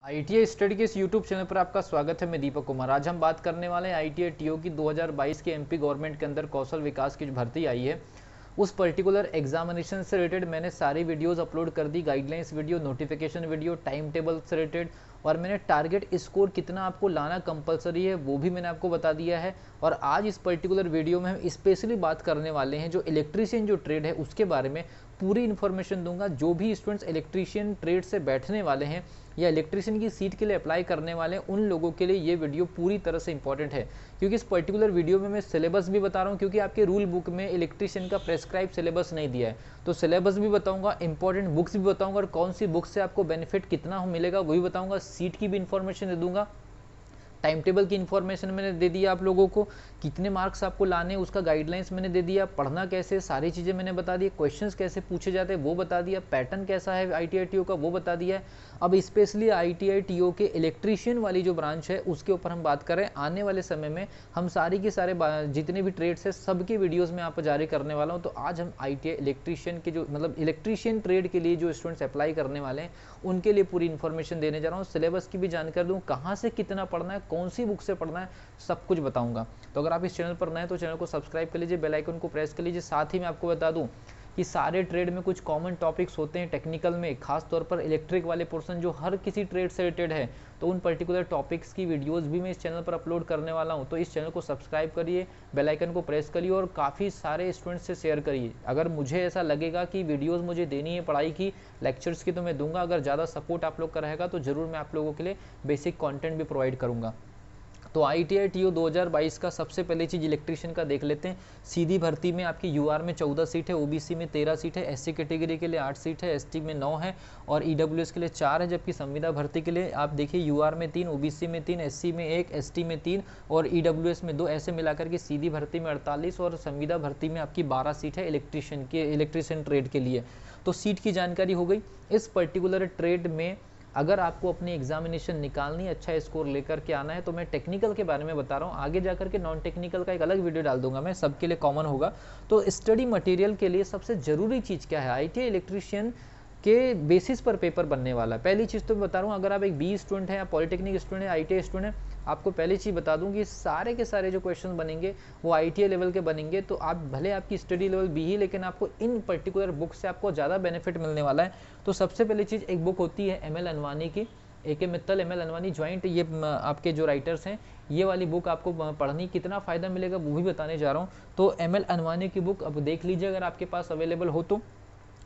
ITI study के इस YouTube channel पर आपका स्वागत है। मैं दीपक कुमार। आज हम बात करने वाले हैं आईटीआई टीओ की 2022 के एमपी गवर्नमेंट के अंदर कौशल विकास की जो भर्ती आई है उस पर्टिकुलर एग्जामिनेशन से रिलेटेड मैंने सारी वीडियोस अपलोड कर दी, guidelines video, notification video, time table से रिलेटेड, और मैंने टारगेट स्कोर कितना आपको लाना कंपलसरी है वो भी मैंने आपको बता दिया है। और आज इस पर्टिकुलर वीडियो में हम स्पेशली बात करने वाले हैं जो इलेक्ट्रीशियन जो ट्रेड है उसके बारे में पूरी इन्फॉर्मेशन दूंगा। जो भी स्टूडेंट्स इलेक्ट्रीशियन ट्रेड से बैठने वाले हैं या इलेक्ट्रीशियन की सीट के लिए अप्लाई करने वाले हैं उन लोगों के लिए ये वीडियो पूरी तरह से इंपॉर्टेंट है, क्योंकि इस पर्टिकुलर वीडियो में मैं सिलेबस भी बता रहा हूँ, क्योंकि आपके रूल बुक में इलेक्ट्रीशियन का प्रेस्क्राइब सिलेबस नहीं दिया है। तो सिलेबस भी बताऊंगा, इंपॉर्टेंट बुक्स भी बताऊंगा, और कौन सी बुक से आपको बेनिफिट कितना मिलेगा वो भी बताऊंगा। सीट की भी इंफॉर्मेशन दे दूंगा, टाइम टेबल की इन्फॉर्मेशन मैंने दे दिया आप लोगों को, कितने मार्क्स आपको लाने उसका गाइडलाइंस मैंने दे दिया, पढ़ना कैसे सारी चीज़ें मैंने बता दी, क्वेश्चंस कैसे पूछे जाते हैं वो बता दिया, पैटर्न कैसा है आईटीआई टीओ का वो बता दिया है। अब स्पेशली आईटीआई टीओ के इलेक्ट्रीशियन वाली जो ब्रांच है उसके ऊपर हम बात करें। आने वाले समय में हम सारी के सारे जितने भी ट्रेड्स है सबके वीडियोज़ में आप जारी करने वाला हूँ। तो आज हम आईटीआई इलेक्ट्रीशियन के जो मतलब इलेक्ट्रीशियन ट्रेड के लिए जो स्टूडेंट्स अप्लाई करने वाले हैं उनके लिए पूरी इन्फॉर्मेशन देने जा रहा हूँ। सिलेबस की भी जानकारी दूँ, कहाँ से कितना पढ़ना है, कौन सी बुक से पढ़ना है, सब कुछ बताऊंगा। तो अगर आप इस चैनल पर नए हैं तो चैनल को सब्सक्राइब कर लीजिए, बेल आइकन को प्रेस कर लीजिए। साथ ही मैं आपको बता दूं कि सारे ट्रेड में कुछ कॉमन टॉपिक्स होते हैं टेक्निकल में, खास तौर पर इलेक्ट्रिक वाले पोर्शन जो हर किसी ट्रेड से रिलेटेड है, तो उन पर्टिकुलर टॉपिक्स की वीडियोस भी मैं इस चैनल पर अपलोड करने वाला हूं। तो इस चैनल को सब्सक्राइब करिए, बेल आइकन को प्रेस करिए और काफ़ी सारे स्टूडेंट्स से शेयर करिए। अगर मुझे ऐसा लगेगा कि वीडियोज़ मुझे देनी है पढ़ाई की, लेक्चर्स की, तो मैं दूंगा। अगर ज़्यादा सपोर्ट आप लोग का रहेगा तो ज़रूर मैं आप लोगों के लिए बेसिक कॉन्टेंट भी प्रोवाइड करूँगा। तो आईटीआई टीओ 2022 का सबसे पहले चीज़ इलेक्ट्रीशियन का देख लेते हैं। सीधी भर्ती में आपकी यूआर में 14 सीट है, ओबीसी में 13 सीट है, एससी कैटेगरी के लिए 8 सीट है, एसटी में 9 है और ईडब्ल्यूएस के लिए 4 है। जबकि संविदा भर्ती के लिए आप देखिए यूआर में 3, ओबीसी में 3, एससी में 1, एसटी में 3 और ईडब्ल्यूएस में 2, ऐसे मिलाकर के सीधी भर्ती में 48 और संविदा भर्ती में आपकी 12 सीट है इलेक्ट्रीशियन ट्रेड के लिए। तो सीट की जानकारी हो गई। इस पर्टिकुलर ट्रेड में अगर आपको अपनी एग्जामिनेशन निकालनी, अच्छा स्कोर लेकर के आना है, तो मैं टेक्निकल के बारे में बता रहा हूँ। आगे जाकर के नॉन टेक्निकल का एक अलग वीडियो डाल दूंगा मैं, सबके लिए कॉमन होगा। तो स्टडी मटेरियल के लिए सबसे ज़रूरी चीज़ क्या है, आईटीआई इलेक्ट्रीशियन के बेसिस पर पेपर बनने वाला है। पहली चीज़ तो मैं बता रहा हूँ, अगर आप एक बी स्टूडेंट हैं या पॉलिटेक्निक स्टूडेंट है, आईटीआई स्टूडेंट है, आपको पहली चीज़ बता दूं कि सारे के सारे जो क्वेश्चन बनेंगे वो आईटीआई लेवल के बनेंगे। तो आप भले आपकी स्टडी लेवल बी ही, लेकिन आपको इन पर्टिकुलर बुक से आपको ज़्यादा बेनिफिट मिलने वाला है। तो सबसे पहली चीज़, एक बुक होती है एमएल अनवानी की, एके मित्तल, एमएल अनवानी ज्वाइंट, ये आपके जो राइटर्स हैं, ये वाली बुक आपको पढ़नी, कितना फ़ायदा मिलेगा वो भी बताने जा रहा हूँ। तो एमएल अनवानी की बुक अब देख लीजिए अगर आपके पास अवेलेबल हो तो।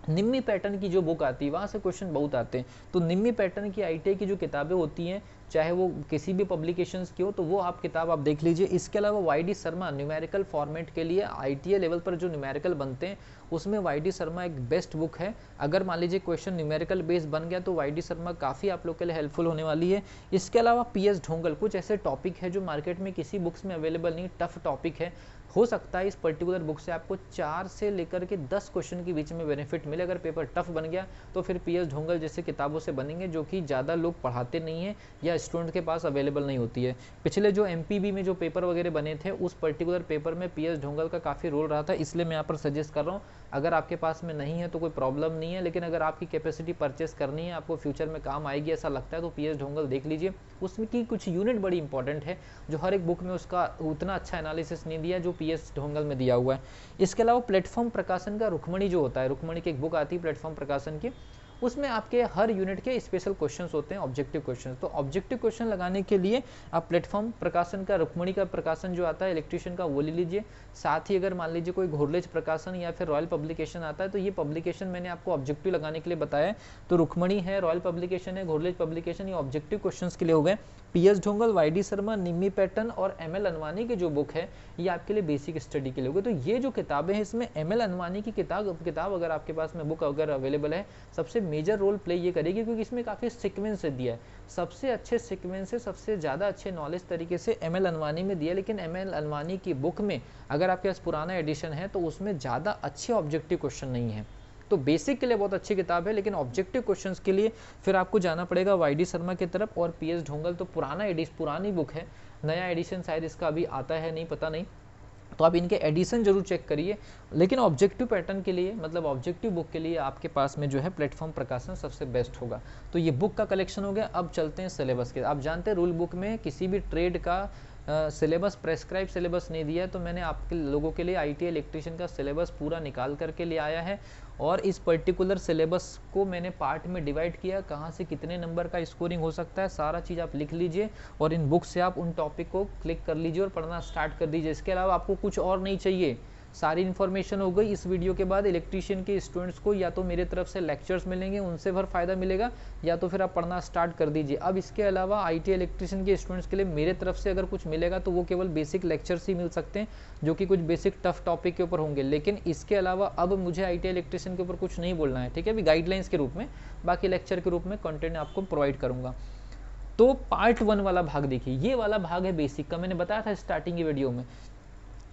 निम्मी पैटर्न की जो बुक आती है वहाँ से क्वेश्चन बहुत आते हैं। तो निम्मी पैटर्न की आईटीआई की जो किताबें होती हैं, चाहे वो किसी भी पब्लिकेशंस की हो, तो वो आप किताब आप देख लीजिए। इसके अलावा वाईडी शर्मा न्यूमेरिकल फॉर्मेट के लिए आईटीआई लेवल पर जो न्यूमेरिकल बनते हैं उसमें वाईडी शर्मा एक बेस्ट बुक है। अगर मान लीजिए क्वेश्चन न्यूमेरिकल बेस बन गया तो वाईडी शर्मा काफ़ी आप लोग के लिए हेल्पफुल होने वाली है। इसके अलावा पीएस ढोंगल, कुछ ऐसे टॉपिक है जो मार्केट में किसी बुक्स में अवेलेबल नहीं, टफ टॉपिक है। हो सकता है इस पर्टिकुलर बुक से आपको 4 से लेकर के 10 क्वेश्चन के बीच में बेनिफिट मिले। अगर पेपर टफ बन गया तो फिर पीएस ढोंगल जैसे किताबों से बनेंगे जो कि ज़्यादा लोग पढ़ाते नहीं हैं या स्टूडेंट के पास अवेलेबल नहीं होती है। पिछले जो एमपीबी में जो पेपर वगैरह बने थे उस पर्टिकुलर पेपर में पीएस ढोंगल का काफ़ी रोल रहा था, इसलिए मैं यहाँ पर सजेस्ट कर रहा हूँ। अगर आपके पास में नहीं है तो कोई प्रॉब्लम नहीं है, लेकिन अगर आपकी कैपेसिटी परचेस करनी है, आपको फ्यूचर में काम आएगी ऐसा लगता है, तो पीएस ढोंगल देख लीजिए। उसमें की कुछ यूनिट बड़ी इंपॉर्टेंट है जो हर एक बुक में उसका उतना अच्छा एनालिसिस नहीं दिया जो पीएस ढोंगल में दिया हुआ है। इसके अलावा प्लेटफॉर्म प्रकाशन का रुक्मणी जो होता है, रुक्मणी की एक बुक आती है प्लेटफॉर्म प्रकाशन की, उसमें आपके हर यूनिट के स्पेशल क्वेश्चंस होते हैं, ऑब्जेक्टिव क्वेश्चंस। तो ऑब्जेक्टिव क्वेश्चन लगाने के लिए आप प्लेटफॉर्म प्रकाशन का रुक्मणी का प्रकाशन जो आता है इलेक्ट्रीशियन का वो ले लीजिए। साथ ही अगर मान लीजिए कोई घोरलेज प्रकाशन या फिर रॉयल पब्लिकेशन आता है तो ये पब्लिकेशन मैंने आपको ऑब्जेक्टिव लगाने के लिए बताया। तो रुक्मणी है, रॉयल पब्लिकेशन है, घोरलेज पब्लिकेशन, ये ऑब्जेक्टिव क्वेश्चन के लिए हो गए। पीएस ढोंगल, वाईडी शर्मा, निम्मी पैटर्न और एमएल अनवानी की जो बुक है ये आपके लिए बेसिक स्टडी के लिए होगी। तो ये जो किताबें हैं इसमें एमएल अनवानी की किताब अगर आपके पास में बुक अगर अवेलेबल है, सबसे मेजर रोल प्ले ये करेगी क्योंकि इसमें काफ़ी सीक्वेंस दिया है। सबसे अच्छे सीक्वेंस से सबसे ज़्यादा अच्छे नॉलेज तरीके से एमएल अनवानी में दिया है। लेकिन एमएल अनवानी की बुक में अगर आपके पास पुराना एडिशन है तो उसमें ज़्यादा अच्छे ऑब्जेक्टिव क्वेश्चन नहीं है। तो बेसिक के लिए बहुत अच्छी किताब है, लेकिन ऑब्जेक्टिव क्वेश्चंस के लिए फिर आपको जाना पड़ेगा वाईडी शर्मा की तरफ। और पीएस ढोंगल तो पुरानी बुक है, नया एडिशन शायद इसका अभी आता है नहीं, पता नहीं। तो आप इनके एडिशन जरूर चेक करिए। लेकिन ऑब्जेक्टिव पैटर्न के लिए, मतलब ऑब्जेक्टिव बुक के लिए आपके पास में जो है प्लेटफॉर्म प्रकाशन सबसे बेस्ट होगा। तो ये बुक का कलेक्शन हो गया। अब चलते हैं सिलेबस के। आप जानते हैं रूल बुक में किसी भी ट्रेड का सिलेबस, प्रेस्क्राइब सिलेबस नहीं दिया है, तो मैंने आपके लोगों के लिए आईटीआई इलेक्ट्रीशियन का सिलेबस पूरा निकाल करके ले आया है। और इस पर्टिकुलर सिलेबस को मैंने पार्ट में डिवाइड किया, कहाँ से कितने नंबर का स्कोरिंग हो सकता है, सारा चीज़ आप लिख लीजिए और इन बुक से आप उन टॉपिक को क्लिक कर लीजिए और पढ़ना स्टार्ट कर दीजिए। इसके अलावा आपको कुछ और नहीं चाहिए, सारी इन्फॉर्मेशन हो गई। इस वीडियो के बाद इलेक्ट्रीशियन के स्टूडेंट्स को या तो मेरे तरफ से लेक्चर्स मिलेंगे, उनसे भर फायदा मिलेगा, या तो फिर आप पढ़ना स्टार्ट कर दीजिए। अब इसके अलावा आईटीआई इलेक्ट्रीशियन के स्टूडेंट्स के लिए मेरे तरफ से अगर कुछ मिलेगा तो वो केवल बेसिक लेक्चर्स ही मिल सकते हैं, जो कि कुछ बेसिक टफ टॉपिक के ऊपर होंगे। लेकिन इसके अलावा अब मुझे आईटीआई इलेक्ट्रीशियन के ऊपर कुछ नहीं बोलना है, ठीक है, अभी गाइडलाइंस के रूप में, बाकी लेक्चर के रूप में कंटेंट आपको प्रोवाइड करूंगा। तो पार्ट 1 वाला भाग देखिए, ये वाला भाग है बेसिक का, मैंने बताया था स्टार्टिंग की वीडियो में।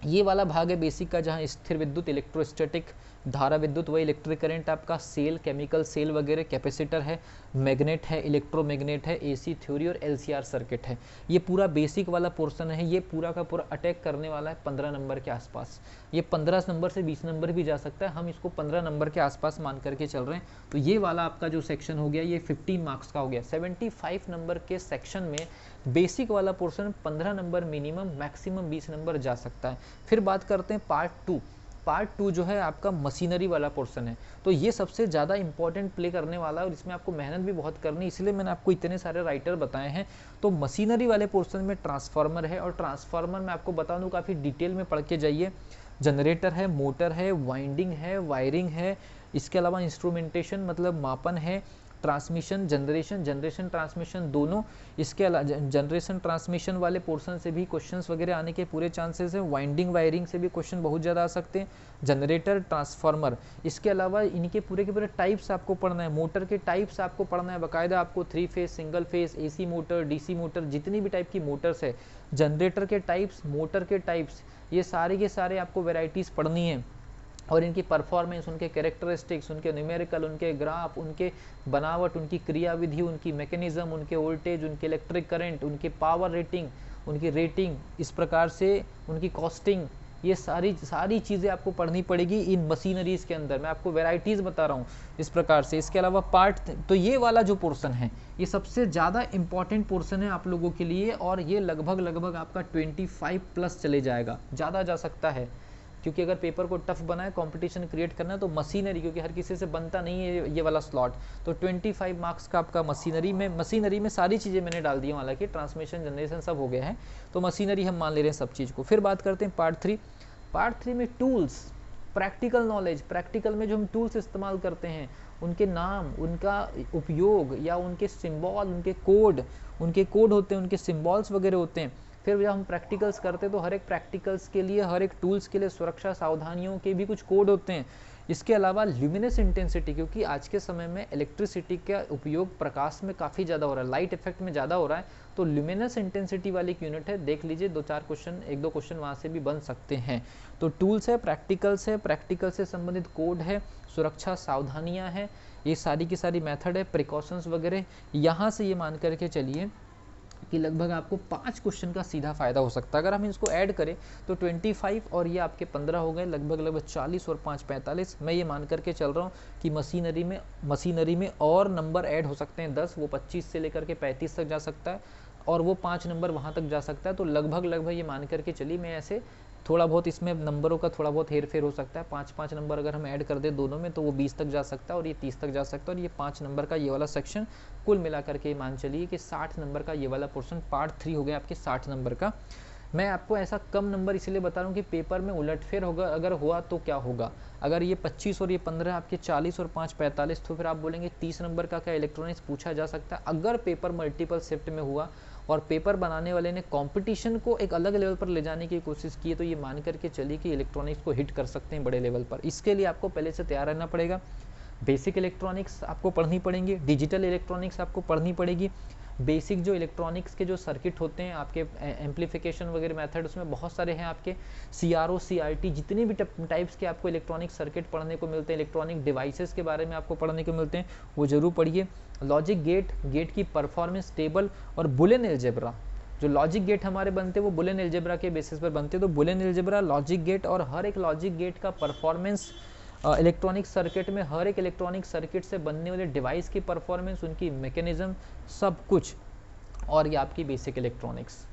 ये वाला भाग है बेसिक का, जहाँ स्थिर विद्युत, इलेक्ट्रोस्टैटिक, धारा विद्युत, वही इलेक्ट्रिक करंट आपका, सेल, केमिकल सेल वगैरह, कैपेसिटर है, मैग्नेट है, इलेक्ट्रोमैग्नेट है, एसी थ्योरी और एलसीआर सर्किट है। ये पूरा बेसिक वाला पोर्शन है। ये पूरा का पूरा अटैक करने वाला है 15 नंबर के आसपास। ये 15 नंबर से 20 नंबर भी जा सकता है, हम इसको 15 नंबर के आसपास मान करके चल रहे हैं। तो ये वाला आपका जो सेक्शन हो गया ये 15 मार्क्स का हो गया। 75 नंबर के सेक्शन में बेसिक वाला portion 15 number minimum, maximum 20 number जा सकता है। फिर बात करते हैं पार्ट 2। पार्ट 2 जो है आपका मशीनरी वाला पोर्शन है। तो ये सबसे ज़्यादा इंपॉर्टेंट प्ले करने वाला है और इसमें आपको मेहनत भी बहुत करनी है, इसलिए मैंने आपको इतने सारे राइटर बताए हैं। तो मशीनरी वाले पोर्शन में ट्रांसफार्मर है, और ट्रांसफार्मर में आपको बता दूं काफ़ी डिटेल में पढ़ के जाइए। जनरेटर है, मोटर है, वाइंडिंग है, वायरिंग है, इसके अलावा इंस्ट्रूमेंटेशन मतलब मापन है, ट्रांसमिशन, जनरेशन ट्रांसमिशन दोनों। इसके अलावा जनरेशन ट्रांसमिशन वाले पोर्शन से भी क्वेश्चंस वगैरह आने के पूरे चांसेस हैं। वाइंडिंग वायरिंग से भी क्वेश्चन बहुत ज़्यादा आ सकते हैं। जनरेटर, ट्रांसफार्मर, इसके अलावा इनके पूरे के पूरे टाइप्स आपको पढ़ना है। मोटर के टाइप्स आपको पढ़ना है बाकायदा, आपको 3 phase, single phase, AC motor, DC motor, जितनी भी टाइप की मोटर्स है, जनरेटर के टाइप्स, मोटर के टाइप्स, ये सारे के सारे आपको वेराइटीज़ पढ़नी है। और इनकी परफॉर्मेंस, उनके कैरेक्टरिस्टिक्स, उनके न्यूमेरिकल, उनके ग्राफ, उनके बनावट, उनकी क्रियाविधि, उनकी मैकेनिज्म, उनके वोल्टेज, उनके इलेक्ट्रिक करंट, उनकी पावर रेटिंग, उनकी रेटिंग, इस प्रकार से उनकी कॉस्टिंग, ये सारी चीज़ें आपको पढ़नी पड़ेगी इन मशीनरीज के अंदर। मैं आपको वेराइटीज़ बता रहा हूँ इस प्रकार से। इसके अलावा पार्ट, तो ये वाला जो पोर्शन है ये सबसे ज़्यादा इंपॉर्टेंट पोर्शन है आप लोगों के लिए, और ये लगभग आपका 25 प्लस चले जाएगा, ज़्यादा जा सकता है, क्योंकि अगर पेपर को टफ बनाए, कंपटीशन क्रिएट करना है तो मशीनरी, क्योंकि हर किसी से बनता नहीं है ये वाला स्लॉट, तो 25 मार्क्स का आपका मशीनरी में सारी चीज़ें मैंने डाल दी, हालांकि ट्रांसमिशन, जनरेशन सब हो गया है, तो मशीनरी हम मान ले रहे हैं सब चीज़ को। फिर बात करते हैं पार्ट 3। पार्ट 3 में टूल्स, प्रैक्टिकल नॉलेज, प्रैक्टिकल में जो हम टूल्स इस्तेमाल करते हैं उनके नाम, उनका उपयोग, या उनके सिंबल, उनके कोड होते हैं, उनके सिंबल्स वगैरह होते हैं। फिर जब हम प्रैक्टिकल्स करते हैं तो हर एक प्रैक्टिकल्स के लिए, हर एक टूल्स के लिए सुरक्षा सावधानियों के भी कुछ कोड होते हैं। इसके अलावा ल्यूमिनस इंटेंसिटी, क्योंकि आज के समय में इलेक्ट्रिसिटी का उपयोग प्रकाश में काफ़ी ज़्यादा हो रहा है, लाइट इफेक्ट में ज़्यादा हो रहा है, तो ल्यूमिनस इंटेंसिटी वाली एक यूनिट है, देख लीजिए 2-4 क्वेश्चन, 1-2 क्वेश्चन वहाँ से भी बन सकते हैं। तो टूल्स है, प्रैक्टिकल्स है, प्रैक्टिकल से संबंधित कोड है, सुरक्षा सावधानियाँ हैं, ये सारी की सारी मेथड है, प्रिकॉशंस वगैरह। यहाँ से ये मान करके चलिए कि लगभग आपको 5 क्वेश्चन का सीधा फायदा हो सकता है। अगर हम इसको ऐड करें तो 25 और ये आपके 15 हो गए, लगभग 40 और 5 45। मैं ये मान करके चल रहा हूँ कि मशीनरी में और नंबर ऐड हो सकते हैं 10, वो 25 से लेकर के 35 तक जा सकता है, और वो 5 नंबर वहाँ तक जा सकता है। तो लगभग ये मान करके चलिए, मैं ऐसे थोड़ा बहुत इसमें नंबरों का थोड़ा बहुत हेर फेर हो सकता है। 5-5 नंबर अगर हम ऐड कर दें दोनों में तो वो 20 तक जा सकता है, और ये 30 तक जा सकता है, और ये 5 नंबर का ये वाला सेक्शन कुल मिलाकर के मान चलिए कि 60 नंबर का ये वाला पोर्शन पार्ट 3 हो गया आपके 60 नंबर का। मैं आपको ऐसा कम नंबर इसलिए बता रहा हूँ कि पेपर में उलटफेर होगा, अगर हुआ तो क्या होगा। अगर ये 25 और ये 15 आपके 40 और 5 45, तो फिर आप बोलेंगे 30 नंबर का क्या इलेक्ट्रॉनिक्स पूछा जा सकता है। अगर पेपर मल्टीपल शिफ्ट में हुआ और पेपर बनाने वाले ने कंपटीशन को एक अलग लेवल पर ले जाने की कोशिश की है, तो ये मान करके चलिए कि इलेक्ट्रॉनिक्स को हिट कर सकते हैं बड़े लेवल पर। इसके लिए आपको पहले से तैयार रहना पड़ेगा। बेसिक इलेक्ट्रॉनिक्स आपको पढ़नी पड़ेंगी, डिजिटल इलेक्ट्रॉनिक्स आपको पढ़नी पड़ेगी, बेसिक जो इलेक्ट्रॉनिक्स के जो सर्किट होते हैं आपके एम्पलीफिकेशन वगैरह मेथड, उसमें बहुत सारे हैं आपके, CRO CRT, जितने भी टाइप्स के आपको इलेक्ट्रॉनिक सर्किट पढ़ने को मिलते हैं, इलेक्ट्रॉनिक डिवाइसेस के बारे में आपको पढ़ने को मिलते हैं, वो जरूर पढ़िए। लॉजिक गेट की परफॉर्मेंस टेबल और बुलियन अलजेब्रा, जो लॉजिक गेट हमारे बनते हैं वो बुलियन अलजेब्रा के बेसिस पर बनते हैं। तो बुलियन अलजेब्रा, लॉजिक गेट और हर एक लॉजिक गेट का परफॉर्मेंस इलेक्ट्रॉनिक सर्किट में, हर एक इलेक्ट्रॉनिक सर्किट से बनने वाले डिवाइस की परफॉर्मेंस, उनकी मैकेनिज्म, सब कुछ, और ये आपकी बेसिक इलेक्ट्रॉनिक्स।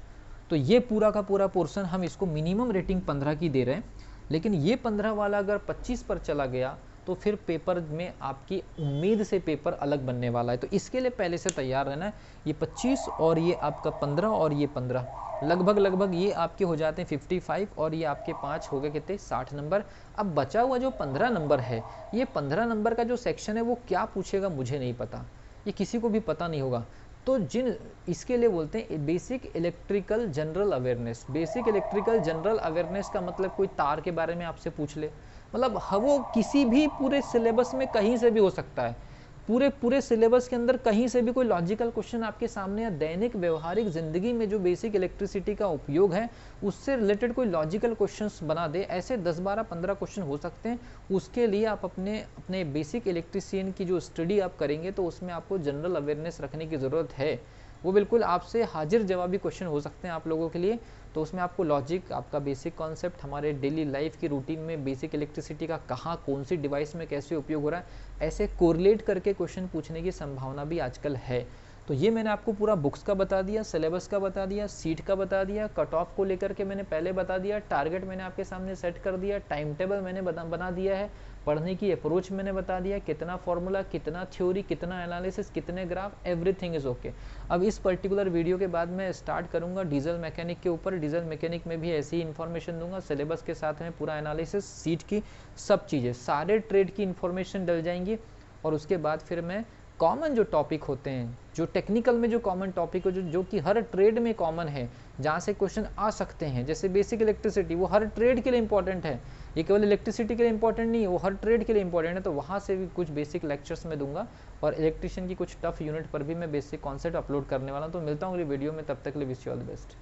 तो ये पूरा का पूरा पोर्शन हम इसको मिनिमम रेटिंग 15 की दे रहे हैं। लेकिन ये 15 वाला अगर 25 पर चला गया तो फिर पेपर में आपकी उम्मीद से पेपर अलग बनने वाला है। तो इसके लिए पहले से तैयार रहना है। ये 25 और ये आपका 15 और ये 15 लगभग ये आपके हो जाते हैं 55 और ये आपके 5 हो गए कितने 60 नंबर। अब बचा हुआ जो 15 नंबर है, ये 15 नंबर का जो सेक्शन है वो क्या पूछेगा मुझे नहीं पता, ये किसी को भी पता नहीं होगा। तो जिन इसके लिए बोलते हैं basic electrical general awareness. Basic electrical general awareness का मतलब कोई तार के बारे में आपसे पूछ ले, मतलब वो किसी भी पूरे सिलेबस में कहीं से भी हो सकता है। पूरे सिलेबस के अंदर कहीं से भी कोई लॉजिकल क्वेश्चन आपके सामने, या दैनिक व्यवहारिक जिंदगी में जो बेसिक इलेक्ट्रिसिटी का उपयोग है उससे रिलेटेड कोई लॉजिकल क्वेश्चंस बना दे, ऐसे 10 12 15 क्वेश्चन हो सकते हैं। उसके लिए आप अपने बेसिक इलेक्ट्रिशियन की जो स्टडी आप करेंगे तो उसमें आपको जनरल अवेयरनेस रखने की ज़रूरत है। वो बिल्कुल आपसे हाजिर जवाबी क्वेश्चन हो सकते हैं आप लोगों के लिए। तो उसमें आपको लॉजिक, आपका बेसिक कॉन्सेप्ट, हमारे डेली लाइफ की रूटीन में बेसिक इलेक्ट्रिसिटी का कहाँ कौन सी डिवाइस में कैसे उपयोग हो रहा है, ऐसे कोरिलेट करके क्वेश्चन पूछने की संभावना भी आजकल है। तो ये मैंने आपको पूरा बुक्स का बता दिया, सिलेबस का बता दिया, सीट का बता दिया, कट ऑफ को लेकर के मैंने पहले बता दिया, टारगेट मैंने आपके सामने सेट कर दिया, टाइम टेबल मैंने बना दिया है, पढ़ने की अप्रोच मैंने बता दिया, कितना फॉर्मूला, कितना थ्योरी, कितना एनालिसिस, कितने ग्राफ, एवरीथिंग इज ओके। अब इस पर्टिकुलर वीडियो के बाद मैं स्टार्ट करूंगा डीजल मैकेनिक के ऊपर। डीजल मैकेनिक में भी ऐसी इन्फॉर्मेशन दूंगा, सिलेबस के साथ में पूरा एनालिसिस, सीट की सब चीज़ें, सारे ट्रेड की इन्फॉर्मेशन डल जाएंगी। और उसके बाद फिर मैं कॉमन जो टॉपिक होते हैं, जो टेक्निकल में जो कॉमन टॉपिक हो, जो कि हर ट्रेड में कॉमन है, जहाँ से क्वेश्चन आ सकते हैं, जैसे बेसिक इलेक्ट्रिसिटी, वो हर ट्रेड के लिए इंपॉर्टेंट है, ये केवल इलेक्ट्रिसिटी के लिए इंपॉर्टेंट नहीं है, वो हर ट्रेड के लिए इंपॉर्टेंट है। तो वहाँ से भी कुछ बेसिक लेक्चर्स में दूंगा और इलेक्ट्रिशियन की कुछ टफ यूनिट पर भी मैं बेसिक कॉन्सेप्ट अपलोड करने वाला हूँ। तो मिलता हूँ अगली वीडियो में, तब तक के लिए wish you all the best.